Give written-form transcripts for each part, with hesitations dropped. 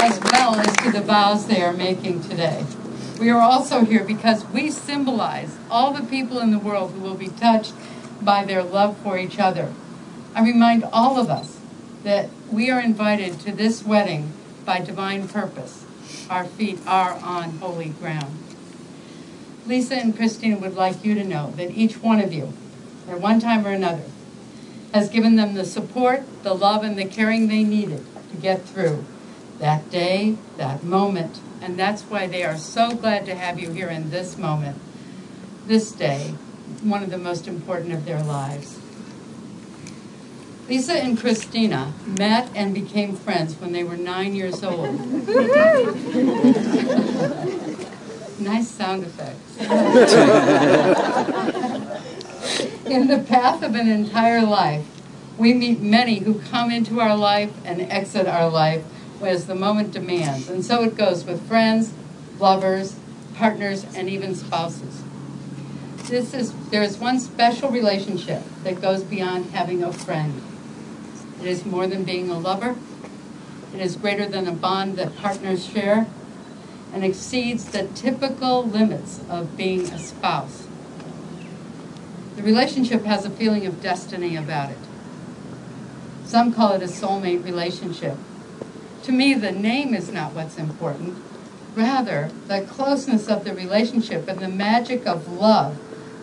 as well as to the vows they are making today. We are also here because we symbolize all the people in the world who will be touched by their love for each other. I remind all of us that we are invited to this wedding by divine purpose. Our feet are on holy ground. Lisa and Christina would like you to know that each one of you, at one time or another, has given them the support, the love, and the caring they needed to get through that day, that moment, and that's why they are so glad to have you here in this moment, this day, one of the most important of their lives. Lisa and Christina met and became friends when they were 9 years old. Nice sound effects. In the path of an entire life, we meet many who come into our life and exit our life as the moment demands. And so it goes with friends, lovers, partners, and even spouses. There is one special relationship that goes beyond having a friend. It is more than being a lover. It is greater than a bond that partners share and exceeds the typical limits of being a spouse. The relationship has a feeling of destiny about it. Some call it a soulmate relationship. To me, the name is not what's important. Rather, the closeness of the relationship and the magic of love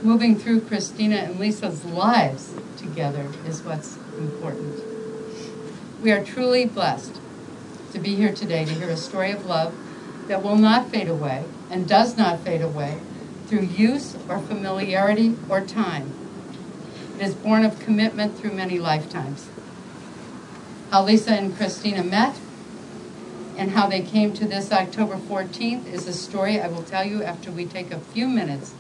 moving through Christina and Lisa's lives together is what's important. We are truly blessed to be here today to hear a story of love that will not fade away and does not fade away through use or familiarity or time. It is born of commitment through many lifetimes. How Lisa and Christina met and how they came to this October 14th is a story I will tell you after we take a few minutes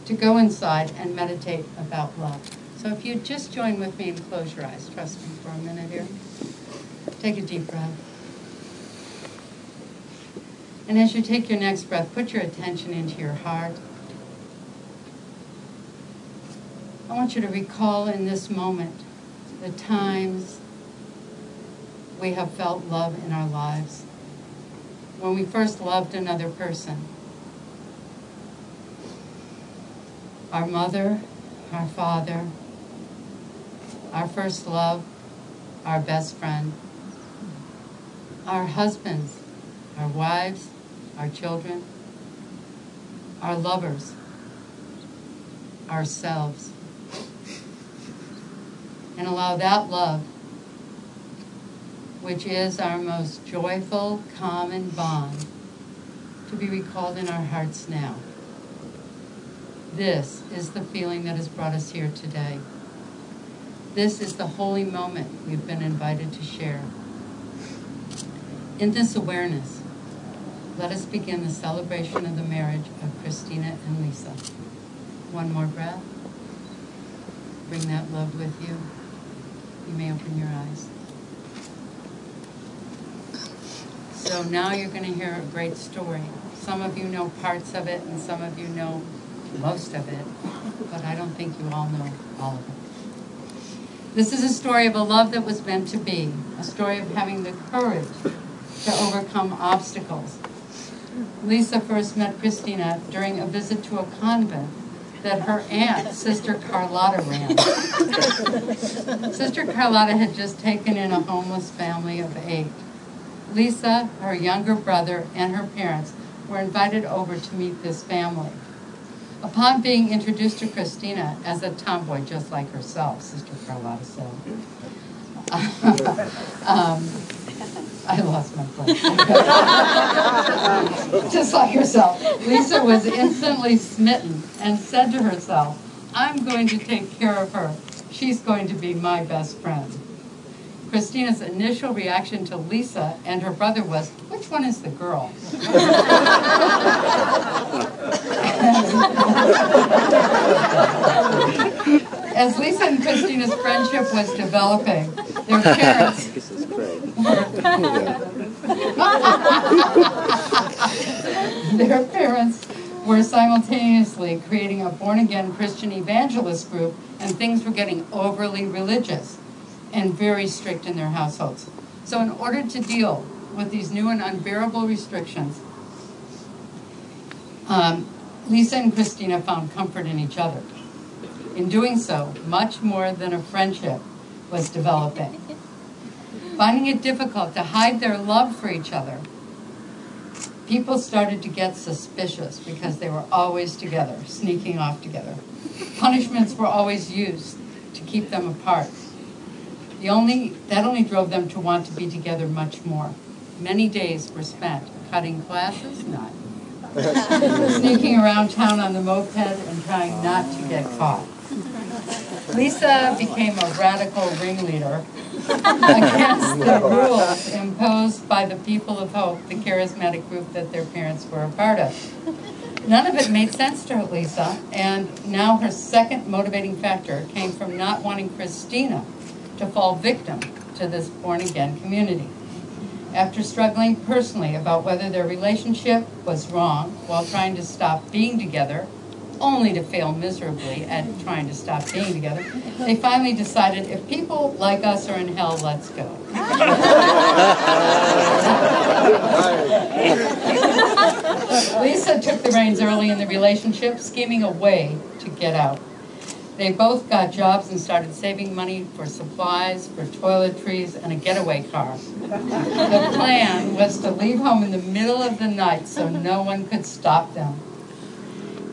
to go inside and meditate about love. So if you just join with me and close your eyes, trust me for a minute here. Take a deep breath. And as you take your next breath, put your attention into your heart. I want you to recall in this moment the times we have felt love in our lives. When we first loved another person. Our mother, our father, our first love, our best friend, our husbands, our wives, our children, our lovers, ourselves. And allow that love, which is our most joyful, common bond, to be recalled in our hearts now. This is the feeling that has brought us here today. This is the holy moment we've been invited to share. In this awareness, let us begin the celebration of the marriage of Christina and Lisa. One more breath. Bring that love with you. You may open your eyes. So now you're going to hear a great story. Some of you know parts of it, and some of you know most of it, but I don't think you all know all of it. This is a story of a love that was meant to be, a story of having the courage to overcome obstacles. Lisa first met Christina during a visit to a convent that her aunt, Sister Carlotta, ran. Sister Carlotta had just taken in a homeless family of 8. Lisa, her younger brother, and her parents were invited over to meet this family. Upon being introduced to Christina as a tomboy just like herself, Sister Carlotta said, I lost my place. Just like herself, Lisa was instantly smitten and said to herself, I'm going to take care of her. She's going to be my best friend. Christina's initial reaction to Lisa and her brother was, which one is the girl? As Lisa and Christina's friendship was developing, their parents their parents were simultaneously creating a born-again Christian evangelist group, and things were getting overly religious and very strict in their households. So in order to deal with these new and unbearable restrictions, Lisa and Christina found comfort in each other. In doing so, much more than a friendship was developing. Finding it difficult to hide their love for each other, people started to get suspicious because they were always together, sneaking off together. Punishments were always used to keep them apart. That only drove them to want to be together much more. Many days were spent cutting classes, not sneaking around town on the moped and trying not to get caught. Lisa became a radical ringleader against the rules imposed by the People of Hope, the charismatic group that their parents were a part of. None of it made sense to Lisa, and now her second motivating factor came from not wanting Christina to fall victim to this born-again community. After struggling personally about whether their relationship was wrong while trying to stop being together, only to fail miserably at trying to stop being together, they finally decided, if people like us are in hell, let's go. Lisa took the reins early in the relationship, scheming a way to get out. They both got jobs and started saving money for supplies, for toiletries, and a getaway car. The plan was to leave home in the middle of the night so no one could stop them.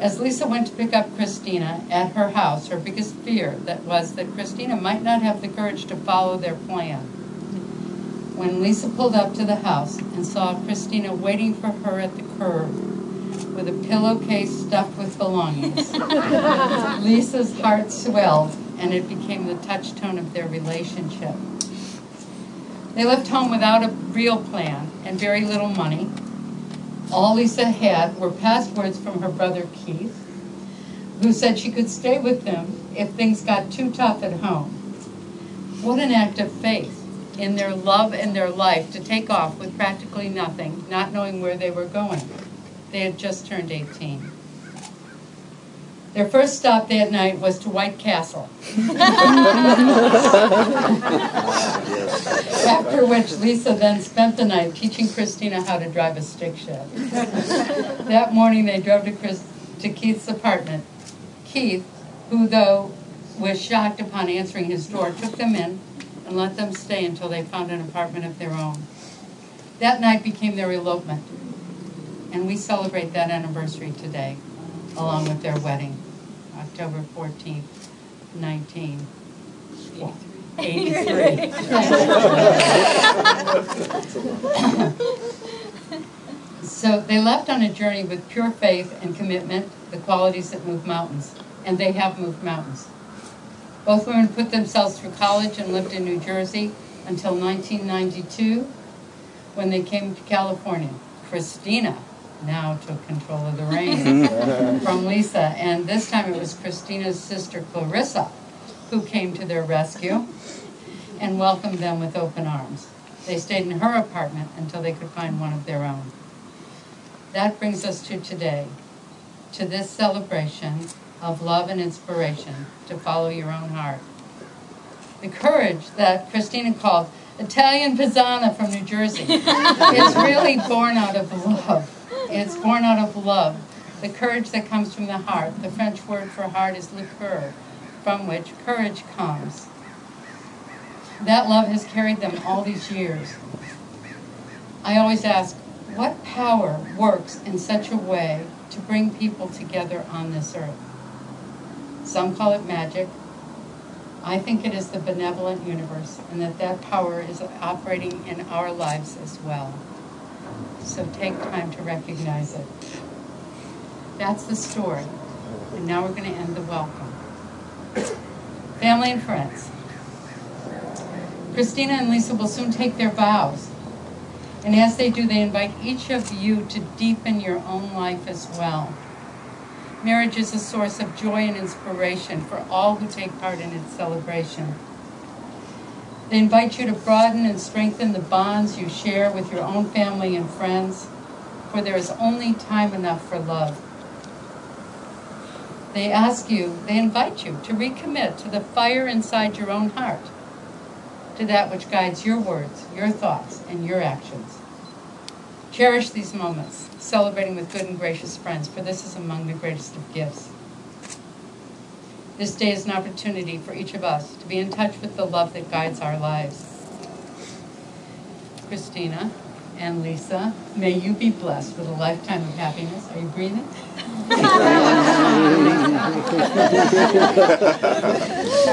As Lisa went to pick up Christina at her house, her biggest fear was that Christina might not have the courage to follow their plan. When Lisa pulled up to the house and saw Christina waiting for her at the curb with a pillowcase stuffed with belongings, Lisa's heart swelled, and it became the touchstone of their relationship. They left home without a real plan and very little money. All Lisa had were passwords from her brother Keith, who said she could stay with them if things got too tough at home. What an act of faith in their love and their life to take off with practically nothing, not knowing where they were going. They had just turned 18. Their first stop that night was to White Castle. After which Lisa then spent the night teaching Christina how to drive a stick shift. That morning they drove to Keith's apartment. Keith, who though was shocked upon answering his door, took them in and let them stay until they found an apartment of their own. That night became their elopement, and we celebrate that anniversary today, along with their wedding, October 14th, 1983. So they left on a journey with pure faith and commitment, the qualities that move mountains, and they have moved mountains. Both women put themselves through college and lived in New Jersey until 1992, when they came to California. Christina now took control of the reins from Lisa, and this time it was Christina's sister Clarissa who came to their rescue and welcomed them with open arms. They stayed in her apartment until they could find one of their own. That brings us to today, to this celebration of love and inspiration to follow your own heart. The courage that Christina called Italian Pisana from New Jersey is really born out of love. It's born out of love, the courage that comes from the heart. The French word for heart is le coeur, from which courage comes. That love has carried them all these years. I always ask, what power works in such a way to bring people together on this earth? Some call it magic. I think it is the benevolent universe, and that power is operating in our lives as well. So take time to recognize it. That's the story. And now we're going to end the welcome. Family and friends. Christina and Lisa will soon take their vows. And as they do, they invite each of you to deepen your own life as well. Marriage is a source of joy and inspiration for all who take part in its celebration. They invite you to broaden and strengthen the bonds you share with your own family and friends, for there is only time enough for love. They invite you to recommit to the fire inside your own heart, to that which guides your words, your thoughts, and your actions. Cherish these moments, celebrating with good and gracious friends, for this is among the greatest of gifts. This day is an opportunity for each of us to be in touch with the love that guides our lives. Christina and Lisa, may you be blessed with a lifetime of happiness. Are you breathing?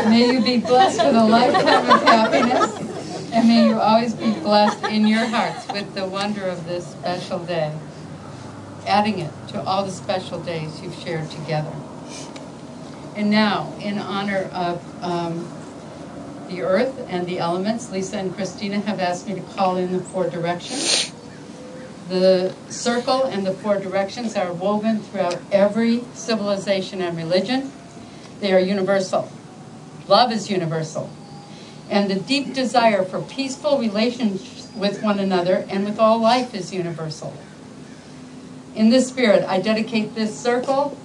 May you be blessed with a lifetime of happiness, and may you always be blessed in your hearts with the wonder of this special day, adding it to all the special days you've shared together. And now, in honor of the earth and the elements, Lisa and Christina have asked me to call in the 4 directions. The circle and the 4 directions are woven throughout every civilization and religion. They are universal. Love is universal. And the deep desire for peaceful relations with one another and with all life is universal. In this spirit, I dedicate this circle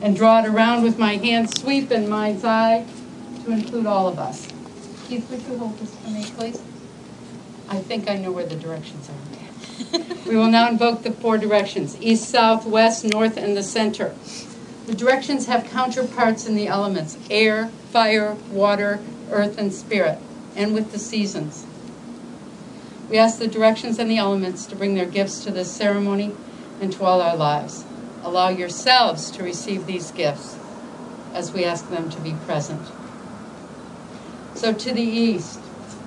and draw it around with my hand sweep and mind's eye to include all of us. Keith, would you hold this for me, please? I think I know where the directions are. We will now invoke the 4 directions: east, south, west, north, and the center. The directions have counterparts in the elements: air, fire, water, earth, and spirit, and with the seasons. We ask the directions and the elements to bring their gifts to this ceremony and to all our lives. Allow yourselves to receive these gifts as we ask them to be present. So to the east,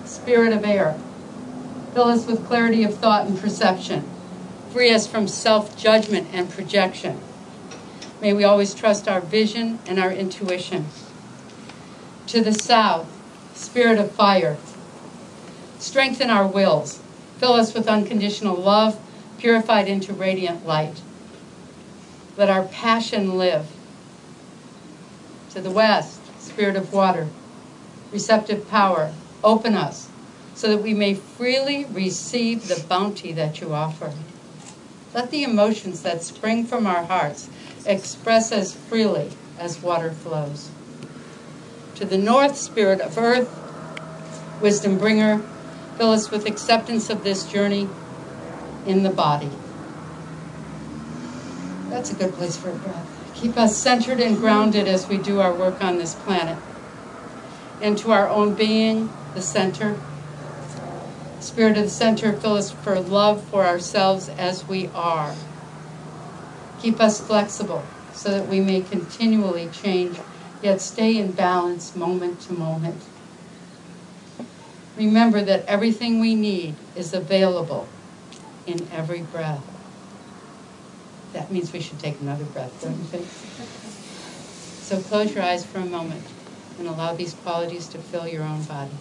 spirit of air, fill us with clarity of thought and perception. Free us from self-judgment and projection. May we always trust our vision and our intuition. To the south, spirit of fire, strengthen our wills. Fill us with unconditional love, purified into radiant light. Let our passion live. To the west, spirit of water, receptive power, open us so that we may freely receive the bounty that you offer. Let the emotions that spring from our hearts express as freely as water flows. To the north, spirit of earth, wisdom bringer, fill us with acceptance of this journey in the body. That's a good place for a breath. Keep us centered and grounded as we do our work on this planet. And to our own being, the center. Spirit of the center, fill us for love for ourselves as we are. Keep us flexible so that we may continually change, yet stay in balance moment to moment. Remember that everything we need is available in every breath. That means we should take another breath, don't you think? So close your eyes for a moment and allow these qualities to fill your own body.